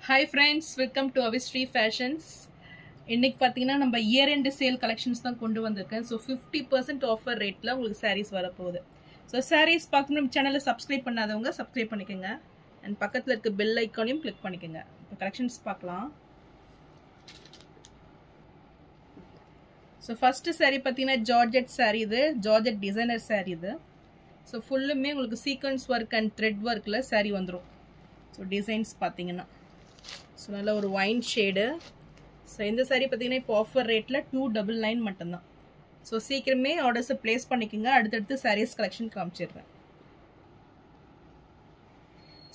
Hi friends, welcome to Avistry Fashions. இன்னைக்கு பாத்தீங்கன்னா நம்ம இயர் எண்ட் சேல் கலெக்ஷன்ஸ் தான் கொண்டு வந்திருக்கேன். ஸோ 50% ஆஃபர் ரேட்ல உங்களுக்கு சாரீஸ் வரப்போகுது. ஸோ சாரீஸ் பார்க்கணும் நம்ம சேனலை சப்ஸ்கிரைப் பண்ணாதவங்க சப்ஸ்கிரைப் பண்ணிக்கோங்க. அண்ட் பக்கத்தில் இருக்க பெல் ஐக்கானையும் கிளிக் பண்ணிக்கோங்க. இப்போ கலெக்ஷன்ஸ் பார்க்கலாம். ஸோ ஃபர்ஸ்ட் சாரீ பார்த்தீங்கன்னா ஜார்ஜெட் சாரீ, இது ஜார்ஜெட் டிசைனர் சாரீ. இது ஸோ ஃபுல்லுமே உங்களுக்கு சீக்வன்ஸ் ஒர்க் அண்ட் த்ரெட் ஒர்க்கில் சாரீ வந்துடும். ஸோ டிசைன்ஸ் பார்த்தீங்கன்னா ஸோ நல்ல ஒரு ஒயின் ஷேடு. ஸோ இந்த சாரீ பார்த்தீங்கன்னா இப்போ ஆஃபர் ரேட்டில் 299 மட்டும்தான். ஸோ சீக்கிரமே ஆர்டர்ஸை ப்ளேஸ் பண்ணிக்கோங்க. அடுத்தடுத்து சாரீஸ் கலெக்ஷன் காமிச்சிடுறேன்.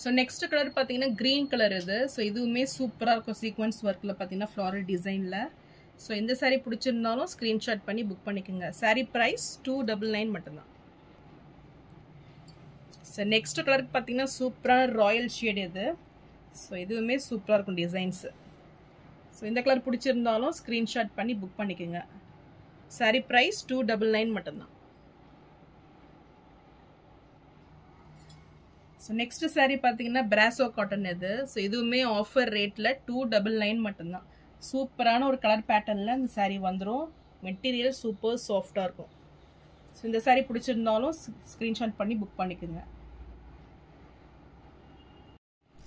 ஸோ நெக்ஸ்ட் கலர் பார்த்தீங்கன்னா க்ரீன் கலர் இது. ஸோ இதுவுமே சூப்பராக இருக்கும் சீக்வன்ஸ் ஒர்க்கில் பார்த்தீங்கன்னா ஃப்ளாரல் டிசைனில். ஸோ இந்த சாரீ பிடிச்சிருந்தாலும் ஸ்க்ரீன்ஷாட் பண்ணி புக் பண்ணிக்கோங்க. சாரீ ப்ரைஸ் 299 மட்டும்தான். ஸோ நெக்ஸ்ட் கலருக்கு பார்த்தீங்கன்னா சூப்பரான ராயல் ஷேட் இது. ஸோ இதுவுமே சூப்பராக இருக்கும் டிசைன்ஸு. ஸோ இந்த கலர் பிடிச்சிருந்தாலும் ஸ்க்ரீன்ஷாட் பண்ணி புக் பண்ணிக்கோங்க. சாரீ ப்ரைஸ் 299 மட்டும்தான். ஸோ நெக்ஸ்ட் சாரீ பார்த்தீங்கன்னா பிராசோ காட்டன் இது. ஸோ இதுவுமே ஆஃபர் ரேட்டில் 299 மட்டும்தான். சூப்பரான ஒரு கலர் பேட்டர்னில் இந்த சாரீ வந்துடும். மெட்டீரியல் சூப்பர் சாஃப்டாக இருக்கும். ஸோ இந்த சாரீ பிடிச்சிருந்தாலும் ஸ்க்ரீன்ஷாட் பண்ணி புக் பண்ணிக்கோங்க.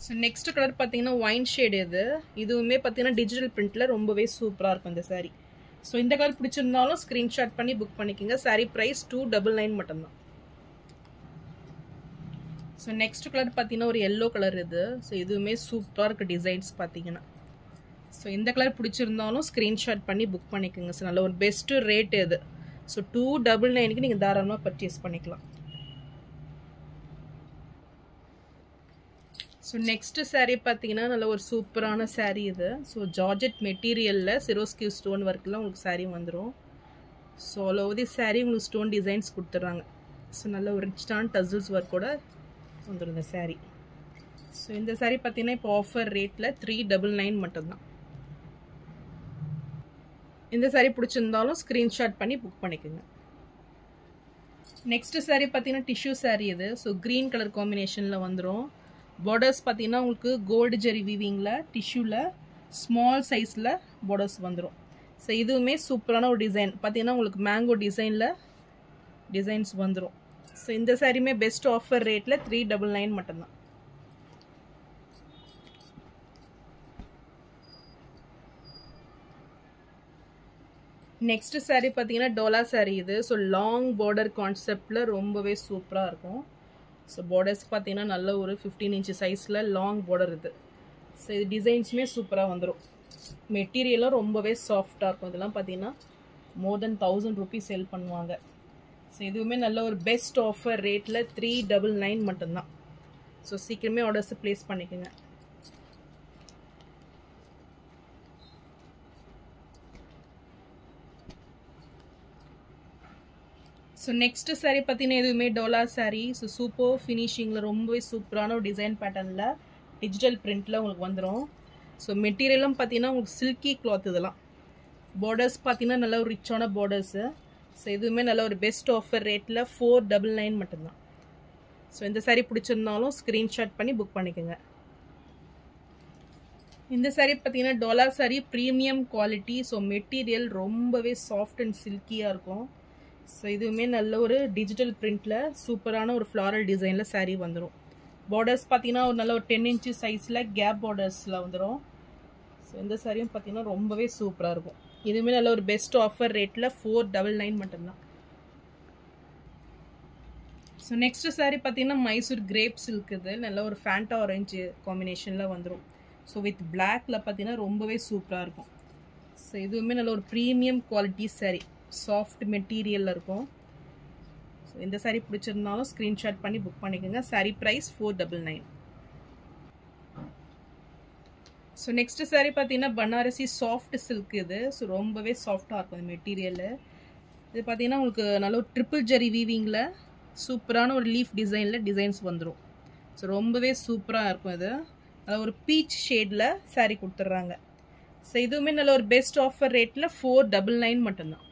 ஸோ நெக்ஸ்ட் கலர் பார்த்தீங்கன்னா ஒயின் ஷேடு இது. இதுவுமே பார்த்தீங்கன்னா டிஜிட்டல் பிரிண்டில் ரொம்பவே சூப்பராக இருக்கும் இந்த சாரீ. ஸோ இந்த கலர் பிடிச்சிருந்தாலும் ஸ்க்ரீன்ஷாட் பண்ணி புக் பண்ணிக்கோங்க. சாரீ ப்ரைஸ் 299 மட்டும்தான். ஸோ நெக்ஸ்ட் கலர் பார்த்தீங்கன்னா ஒரு எல்லோ கலர் இது. ஸோ இதுவுமே சூப்பராக இருக்குது டிசைன்ஸ் பார்த்தீங்கன்னா. ஸோ இந்த கலர் பிடிச்சிருந்தாலும் ஸ்க்ரீன்ஷாட் பண்ணி புக் பண்ணிக்கோங்க. ஸோ நல்ல ஒரு பெஸ்ட்டு ரேட் இது. ஸோ 299க்கு நீங்கள் தாராளமாக பர்ச்சேஸ் பண்ணிக்கலாம். ஸோ நெக்ஸ்ட் சாரீ பார்த்தீங்கன்னா நல்ல ஒரு சூப்பரான சாரீ இது. ஸோ ஜார்ஜெட் மெட்டீரியலில் சிரோஸ்கியூ ஸ்டோன் ஒர்க்கில் உங்களுக்கு சாரீ வந்துடும். So all over the sari உங்களுக்கு ஸ்டோன் டிசைன்ஸ் கொடுத்துட்றாங்க. ஸோ நல்ல ஒரு ரிச்சான டசில்ஸ் ஒர்க்கோட வந்துடும் இந்த சாரீ. ஸோ இந்த சாரீ பார்த்தீங்கன்னா இப்போ ஆஃபர் ரேட்டில் 399 மட்டும்தான். இந்த சாரீ பிடிச்சிருந்தாலும் ஸ்க்ரீன்ஷாட் பண்ணி புக் பண்ணிக்கோங்க. நெக்ஸ்ட் சாரீ பார்த்தீங்கன்னா டிஷ்யூ சாரீ இது. ஸோ க்ரீன் கலர் காம்பினேஷனில் வந்துடும். பார்டர்ஸ் பார்த்தீங்கன்னா உங்களுக்கு கோல்டு ஜெரி வீவிங்கில் டிஷ்யூவில் ஸ்மால் சைஸில் பார்டர்ஸ் வந்துடும். ஸோ இதுவுமே சூப்பரான ஒரு டிசைன் பார்த்தீங்கன்னா உங்களுக்கு மேங்கோ டிசைனில் டிசைன்ஸ் வந்துடும். ஸோ இந்த சாரியுமே பெஸ்ட் ஆஃபர் ரேட்டில் 399 மட்டும்தான். நெக்ஸ்ட் சாரீ பார்த்தீங்கன்னா டோலா சாரீ இது. ஸோ லாங் பார்டர் கான்செப்டில் ரொம்பவே சூப்பராக இருக்கும். ஸோ பார்டர்ஸ் பார்த்தீங்கன்னா நல்ல ஒரு 15 இன்ச் சைஸில் லாங் பார்டர் இது. ஸோ இது டிசைன்ஸுமே சூப்பராக வந்துடும். மெட்டீரியலும் ரொம்பவே சாஃப்டாக இருக்கும். இதெல்லாம் பார்த்தீங்கன்னா மோர் தென் 1000 rupees செல் பண்ணுவாங்க. ஸோ இதுவுமே நல்ல ஒரு பெஸ்ட் ஆஃபர் ரேட்டில் 399 மட்டும்தான். ஸோ சீக்கிரமே ஆர்டர்ஸை ப்ளேஸ் பண்ணிக்கோங்க. ஸோ நெக்ஸ்ட் சாரீ பார்த்தீங்கன்னா எதுவுமே டோலா சாரீ. ஸோ சூப்பர் ஃபினிஷிங்கில் ரொம்பவே சூப்பரான ஒரு டிசைன் பேட்டர்னில் டிஜிட்டல் பிரிண்டில் உங்களுக்கு வந்துடும். ஸோ மெட்டீரியலும் பார்த்தீங்கன்னா உங்களுக்கு சில்கி கிளாத். இதெல்லாம் பார்டர்ஸ் பார்த்தீங்கன்னா நல்ல ஒரு ரிச்சான பார்டர்ஸு. ஸோ இதுவுமே நல்ல ஒரு பெஸ்ட் ஆஃபர் ரேட்டில் 499 மட்டும்தான். ஸோ இந்த சாரீ பிடிச்சிருந்தாலும் ஸ்க்ரீன்ஷாட் பண்ணி புக் பண்ணிக்கோங்க. இந்த சாரீ பார்த்தீங்கன்னா Dola sari premium quality. So material ரொம்பவே சாஃப்ட் அண்ட் சில்கியாக இருக்கும். ஸோ இதுவுமே நல்ல ஒரு டிஜிட்டல் பிரிண்டில் சூப்பரான ஒரு ஃப்ளாரல் டிசைனில் சாரீ வந்துடும். பார்டர்ஸ் பார்த்தீங்கன்னா ஒரு நல்ல ஒரு 10 inch சைஸில் கேப் பார்டர்ஸில் வந்துடும். ஸோ இந்த சாரியும் பார்த்தீங்கன்னா ரொம்பவே சூப்பராக இருக்கும். இதுவுமே நல்ல ஒரு பெஸ்ட் ஆஃபர் ரேட்டில் 499 மட்டும்தான். ஸோ நெக்ஸ்ட் சாரீ பார்த்தீங்கன்னா மைசூர் கிரேப் சில்க் இது. நல்ல ஒரு ஃபேண்டா ஆரஞ்சு காம்பினேஷனில் வந்துடும். ஸோ வித் பிளாக்ல பார்த்தீங்கன்னா ரொம்பவே சூப்பராக இருக்கும். ஸோ இதுவுமே நல்ல ஒரு ப்ரீமியம் குவாலிட்டி சாரீ. சாஃப்ட் மெட்டீரியலில் இருக்கும். ஸோ இந்த சாரீ பிடிச்சிருந்தாலும் ஸ்க்ரீன்ஷாட் பண்ணி புக் பண்ணிக்கோங்க. Sari price 499. So next sari பார்த்தீங்கன்னா பனாரசி சாஃப்ட் சில்க் இது. ஸோ ரொம்பவே சாஃப்டாக இருக்கும் இந்த மெட்டீரியல். இது பார்த்தீங்கன்னா உங்களுக்கு நல்ல ஒரு ட்ரிபிள் ஜெரி வீவிங்கில் சூப்பரான ஒரு லீஃப் டிசைனில் டிசைன்ஸ் வந்துடும். ஸோ ரொம்பவே சூப்பராக இருக்கும். இது அதாவது ஒரு பீச் ஷேடில் சாரீ கொடுத்துட்றாங்க. ஸோ இதுவுமே நல்ல ஒரு பெஸ்ட் ஆஃபர் ரேட்டில் 499 மட்டும்தான்.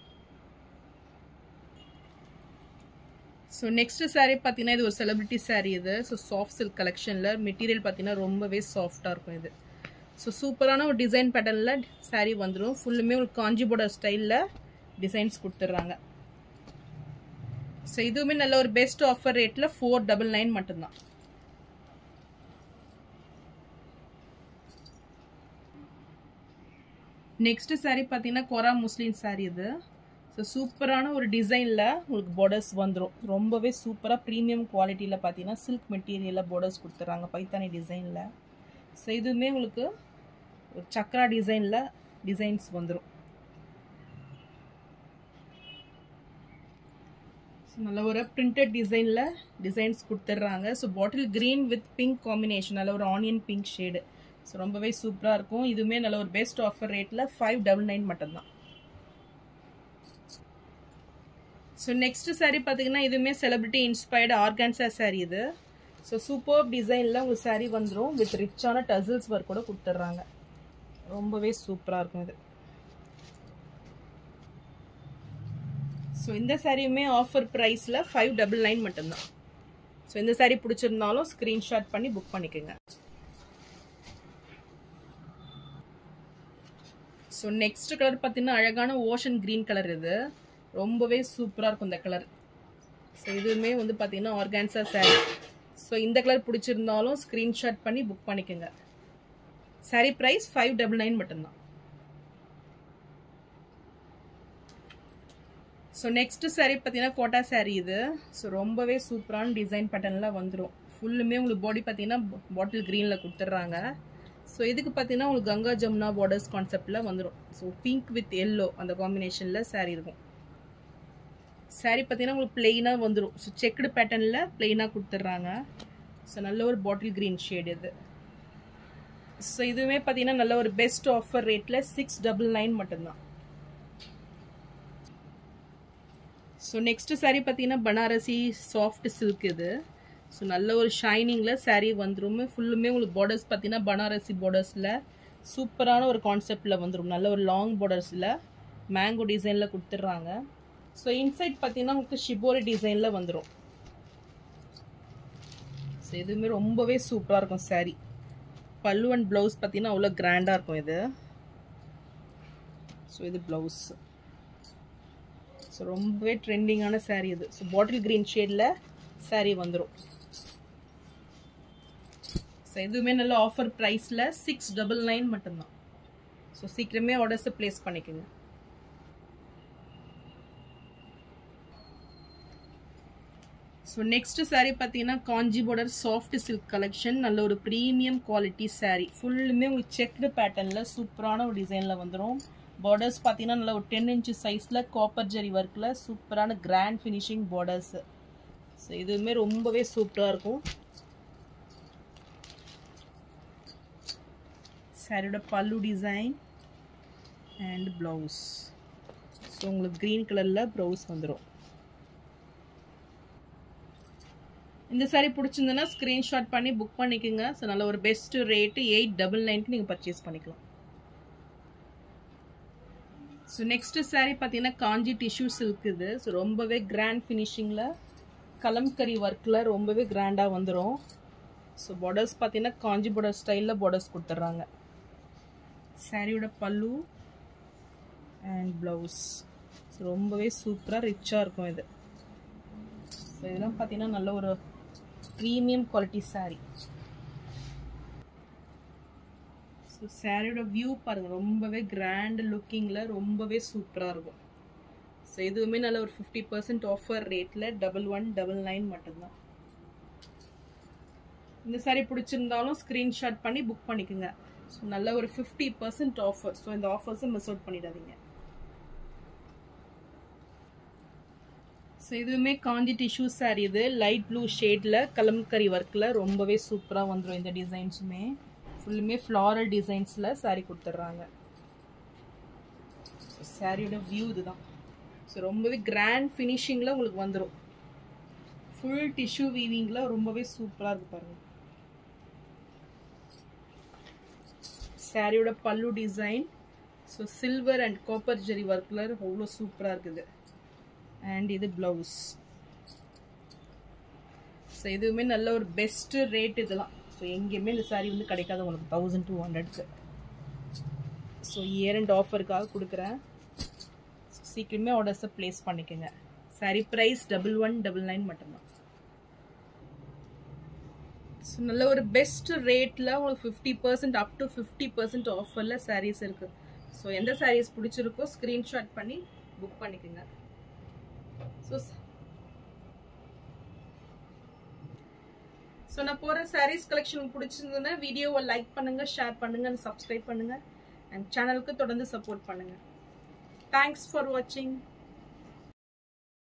ஸோ நெக்ஸ்ட் சாரீ பார்த்தீங்கன்னா இது ஒரு செலிபிரிட்டி சாரீ இது. ஸோ சாஃப்ட் சில்க் கலெக்ஷனில் மெட்டீரியல் பார்த்தீங்கன்னா ரொம்பவே சாஃப்டாக இருக்கும். இது ஸோ சூப்பரான ஒரு டிசைன் பேட்டர்னில் சாரீ வந்துடும். ஃபுல்லுமே ஒரு காஞ்சி பார்டர் ஸ்டைலில் டிசைன்ஸ் கொடுத்துட்றாங்க. ஸோ இதுவுமே நல்ல ஒரு பெஸ்ட் ஆஃபர் ரேட்டில் 499 மட்டும்தான். நெக்ஸ்ட் சாரீ பார்த்தீங்கன்னா கொரா முஸ்லிம் சாரீ இது. ஸோ சூப்பரான ஒரு டிசைனில் உங்களுக்கு பார்டர்ஸ் வந்துடும். ரொம்பவே சூப்பராக ப்ரீமியம் குவாலிட்டியில் பார்த்தீங்கன்னா சில்க் மெட்டீரியலில் பார்டர்ஸ் கொடுத்துட்றாங்க பைத்தானி டிசைனில். ஸோ இதுவுமே உங்களுக்கு ஒரு சக்ரா டிசைனில் டிசைன்ஸ் வந்துடும். ஸோ நல்ல ஒரு பிரிண்டட் டிசைனில் டிசைன்ஸ் கொடுத்துட்றாங்க. So bottle green with pink combination, நல்ல ஒரு ஆனியன் பிங்க் ஷேடு. ஸோ ரொம்பவே சூப்பராக இருக்கும். இதுவுமே நல்ல ஒரு பெஸ்ட் ஆஃபர் ரேட்டில் 599 மட்டும்தான். ஸோ நெக்ஸ்ட் சாரீ பார்த்தீங்கன்னா இதுவுமே செலிபிரிட்டி இன்ஸ்பயர்டு ஆர்கான்சா சாரீ இது. ஸோ சூப்பர் டிசைனில் உங்களுக்கு சாரீ வந்துடும் வித் ரிச்சான டசில்ஸ் ஒர்க் கூட கொடுத்துட்றாங்க. ரொம்பவே சூப்பராக இருக்கும் இது. ஸோ இந்த சாரியுமே ஆஃபர் ப்ரைஸில் 599 மட்டும்தான். ஸோ இந்த சாரீ பிடிச்சிருந்தாலும் ஸ்க்ரீன்ஷாட் பண்ணி புக் பண்ணிக்கோங்க. ஸோ நெக்ஸ்ட் கலர் பார்த்தீங்கன்னா அழகான ஓஷன் க்ரீன் கலர் இது. ரொம்பவே சூப்பராக இருக்கும் இந்த கலர். ஸோ இதுவுமே வந்து பார்த்தீங்கன்னா ஆர்கான்சா சாரீ. ஸோ இந்த கலர் பிடிச்சிருந்தாலும் ஸ்க்ரீன்ஷாட் பண்ணி புக் பண்ணிக்கோங்க. சாரீ ப்ரைஸ் 599 மட்டும்தான். ஸோ நெக்ஸ்ட் சாரீ பார்த்தீங்கன்னா கோட்டா சாரீ இது. ஸோ ரொம்பவே சூப்பரான டிசைன் பேட்டர்னில் வந்துடும். ஃபுல்லுமே உங்களுக்கு பாடி பார்த்தீங்கன்னா பாட்டில் க்ரீனில் கொடுத்துட்றாங்க. ஸோ இதுக்கு பார்த்தீங்கன்னா உங்களுக்கு கங்கா ஜமுனா பார்டர்ஸ் கான்செப்டில் வந்துடும். ஸோ பிங்க் வித் எல்லோ அந்த காம்பினேஷனில் சாரீ இருக்கும். சாரீ பார்த்தீங்கன்னா உங்களுக்கு பிளெயினாக வந்துடும். ஸோ செக்குடு பேட்டர்னில் பிளெயினாக கொடுத்துட்றாங்க. ஸோ நல்ல ஒரு பாட்டில் க்ரீன் ஷேட் இது. ஸோ இதுவுமே பார்த்தீங்கன்னா நல்ல ஒரு பெஸ்ட் ஆஃபர் ரேட்டில் 699 மட்டும்தான். ஸோ நெக்ஸ்ட் சாரீ பார்த்தீங்கன்னா பனாரசி சாஃப்ட் சில்க் இது. ஸோ நல்ல ஒரு ஷைனிங்கில் சாரீ வந்துடும். ஃபுல்லுமே உங்களுக்கு பார்டர்ஸ் பார்த்தீங்கன்னா பனாரசி பார்டர்ஸில் சூப்பரான ஒரு கான்செப்டில் வந்துடும். நல்ல ஒரு லாங் பார்டர்ஸில் மேங்கோ டிசைனில் கொடுத்துட்றாங்க. ஸோ இன்சைட் பார்த்தீங்கன்னா உங்களுக்கு ஷிபோரி டிசைனில் வந்துடும். ஸோ இதுவுமே ரொம்பவே சூப்பராக இருக்கும் சாரீ. பல்லு அண்ட் ப்ளவுஸ் பார்த்தீங்கன்னா அவ்வளோ கிராண்டாக இருக்கும் இது. ஸோ இது ப்ளவுஸ். ஸோ ரொம்பவே ட்ரெண்டிங்கான சாரீ இது. ஸோ பாட்டில் க்ரீன் ஷேடில் சாரீ வந்துடும். ஸோ இதுவுமே நல்ல ஆஃபர் ப்ரைஸில் 699 மட்டும்தான். ஸோ சீக்கிரமே ஆர்டர்ஸை ப்ளேஸ் பண்ணிக்கோங்க. ஸோ நெக்ஸ்ட் சாரீ பார்த்தீங்கன்னா காஞ்சி பார்டர் சாஃப்ட் சில்க் கலெக்ஷன். நல்ல ஒரு ப்ரீமியம் குவாலிட்டி சாரீ. ஃபுல்லுமே உங்களுக்கு செக்டு பேட்டர்னில் சூப்பரான ஒரு டிசைனில் வந்துடும். பார்டர்ஸ் பார்த்தீங்கன்னா நல்ல ஒரு 10 inch சைஸில் காப்பர் ஜெரி ஒர்க்கில் சூப்பரான கிராண்ட் ஃபினிஷிங் பார்டர்ஸு. ஸோ இதுவுமே ரொம்பவே சூப்பராக இருக்கும். சாரியோட பல்லு டிசைன் அண்ட் ப்ளவுஸ். ஸோ உங்களுக்கு க்ரீன் கலரில் ப்ளவுஸ் வந்துடும். இந்த சாரீ பிடிச்சிருந்ததுன்னா ஸ்க்ரீன்ஷாட் பண்ணி புக் பண்ணிக்கோங்க. ஸோ நல்ல ஒரு பெஸ்ட் ரேட்டு 899க்கு நீங்கள் பர்ச்சேஸ் பண்ணிக்கலாம். ஸோ நெக்ஸ்ட் சாரீ பார்த்தீங்கன்னா காஞ்சி டிஷ்யூ சில்க் இது. ஸோ ரொம்பவே கிராண்ட் ஃபினிஷிங்கில் கலம்கரி ஒர்க்கில் ரொம்பவே கிராண்டாக வந்துடும். ஸோ பார்டர்ஸ் பார்த்தீங்கன்னா காஞ்சி பார்டர் ஸ்டைலில் பார்டர்ஸ் கொடுத்துட்றாங்க. சாரியோட பல்லு அண்ட் ப்ளவுஸ். ஸோ ரொம்பவே சூப்பராக ரிச்சாக இருக்கும் இது. ஸோ இதெல்லாம் பார்த்தீங்கன்னா நல்ல ஒரு ப்ரீமியம் குவாலிட்டி சாரீ. ஸோ சாரியோட வியூ பாருங்கள், ரொம்பவே கிராண்ட் லுக்கிங்கில் ரொம்பவே சூப்பராக இருக்கும். ஸோ இதுவுமே நல்ல ஒரு 50% ஆஃபர் ரேட்டில் 1199 மட்டும்தான். இந்த சாரீ பிடிச்சிருந்தாலும் ஸ்க்ரீன்ஷாட் பண்ணி புக் பண்ணிக்கோங்க. ஸோ நல்ல ஒரு 50% ஆஃபர். ஸோ இந்த ஆஃபர்ஸை மிஸ் அவுட் பண்ணிடாதீங்க. ஸோ இதுவுமே காஞ்சி டிஷ்யூ சாரீ இது. லைட் ப்ளூ ஷேடில் கலம்கரி ஒர்க்கில் ரொம்பவே சூப்பராக வந்துடும். இந்த டிசைன்ஸுமே ஃபுல்லுமே ஃப்ளாரல் டிசைன்ஸில் சாரீ கொடுத்துட்றாங்க. ஸோ சாரியோட வியூ இதுதான். ஸோ ரொம்பவே கிராண்ட் ஃபினிஷிங்கில் உங்களுக்கு வந்துடும். ஃபுல் டிஷ்யூ வீவிங்கில் ரொம்பவே சூப்பராக இருக்கு பாருங்கள். சாரியோட பல்லு design. So silver and copper zari ஒர்க்கில் அவ்வளோ சூப்பராக இருக்குது. அண்ட் இது ப்ளவுஸ். ஸோ இதுவுமே நல்ல ஒரு பெஸ்ட்டு ரேட் இதெல்லாம். ஸோ எங்கேயுமே இந்த சாரீ வந்து கிடைக்காது உங்களுக்கு 1200க்கு. ஸோ இயர் அண்ட் ஆஃபருக்காக கொடுக்குறேன். சீக்கிரமே ஆர்டர்ஸை ப்ளேஸ் பண்ணிக்கோங்க. சாரீ ப்ரைஸ் 1199 மட்டும்தான். ஸோ நல்ல ஒரு பெஸ்ட் ரேட்டில் உங்களுக்கு 50% அப் டு 50% ஆஃபரில் சாரீஸ் இருக்குது. ஸோ எந்த சாரீஸ் பிடிச்சிருக்கோ ஸ்க்ரீன்ஷாட் பண்ணி புக் பண்ணிக்கோங்க. ஸோ நான் போகிற சாரீஸ் கலெக்ஷன் பிடிச்சிருந்ததுன்னா வீடியோவை லைக் பண்ணுங்கள், ஷேர் பண்ணுங்கள், சப்ஸ்கிரைப் பண்ணுங்கள், அண்ட் சேனலுக்கு தொடர்ந்து சப்போர்ட் பண்ணுங்கள். தேங்க்ஸ் ஃபார் வாட்சிங்.